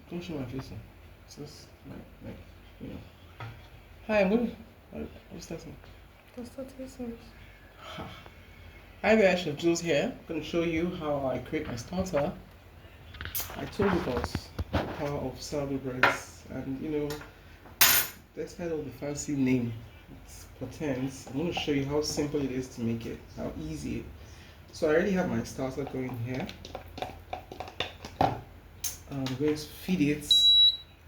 Don't show my face. It's just like, you know. Hi, I'm going. What's that? That's not tasting. Hi there, Chef Jules here. I'm going to show you how I create my starter. I told you about the power of sourdough breads, and despite all the fancy name it portends, I'm going to show you how simple it is to make it, how easy. So I already have my starter going here. I'm going to feed it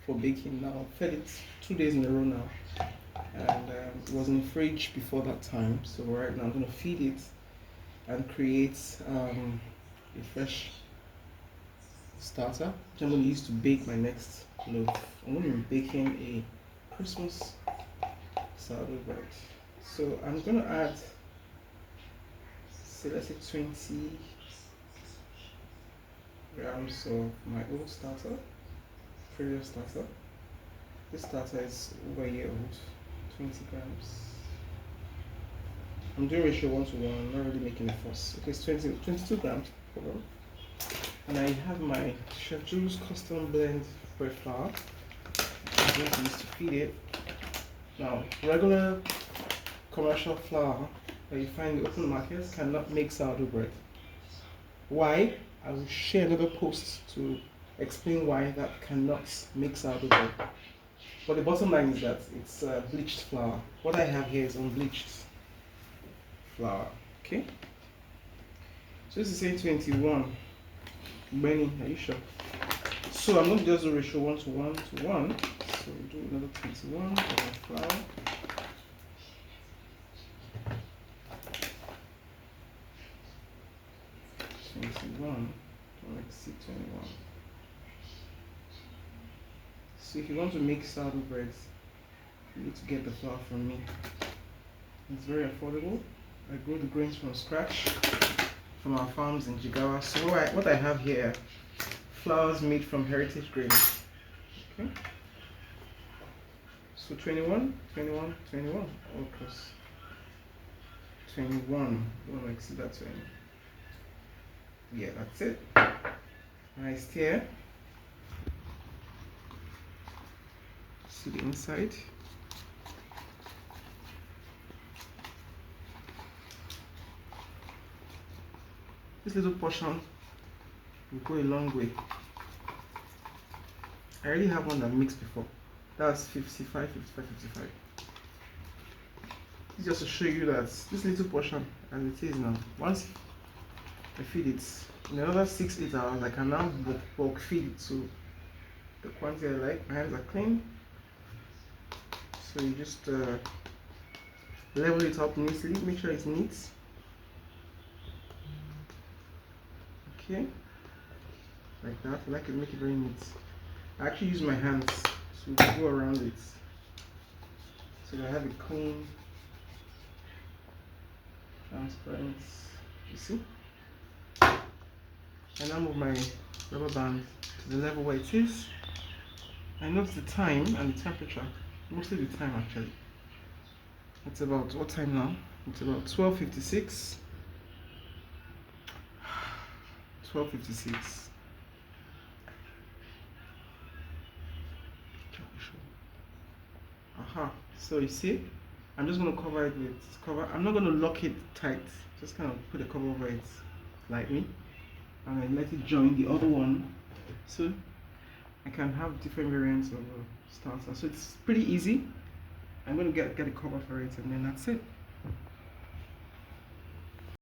for baking now. I've fed it 2 days in a row now, and it was in the fridge before that time. So right now I'm going to feed it and create a fresh starter, which I'm going to use to bake my next loaf. I'm going to be baking a Christmas sourdough bread. So I'm going to add, say, let's say 20 grams of my old starter, previous starter. This starter is over a year old, 20 grams. I'm doing ratio 1 to 1, I'm not really making a fuss. Okay, it's 22 grams. Hold on. And I have my Chef Jules custom blend bread flour. I'm going to use to feed it. Now, regular commercial flour that you find in the open markets cannot make sourdough bread. Why? I will share another post to explain why that cannot make sourdough bread. But the bottom line is that it's bleached flour. What I have here is unbleached flour. Okay? So this is saying 21. Benny, are you sure? So I'm going to just do ratio 1 to 1 to 1. So we'll do another 21 for my flour. Don't exceed 21. So if you want to make sourdough breads, you need to get the flour from me. It's very affordable. I grow the grains from scratch from our farms in Jigawa. So what I have here, flours made from heritage grains. Okay. So 21, 21, 21, all across. 21. Don't exceed that 20. Yeah, that's it. I stir. See the inside. This little portion will go a long way. I already have one that mixed before. That's 55, 55, 55. It's just to show you that this little portion, as it is now, once I feed it, in another 6-8 hours, I can now bulk feed it to the quantity I like. My hands are clean. So you just level it up nicely, make sure it's neat. Okay, like that. I like to make it very neat. I actually use my hands to go around it so that I have a clean, transparent. You see? I now move my rubber band to the level where it is. I note the time and the temperature, mostly the time actually. It's about, what time now? It's about 12:56. 12:56. Aha. So you see, I'm just going to cover it with cover. I'm not going to lock it tight. Just kind of put a cover over it lightly, and then let it join the other one. So I can have different variants of starter. So it's pretty easy. I'm going to get a cover for it, and then that's it.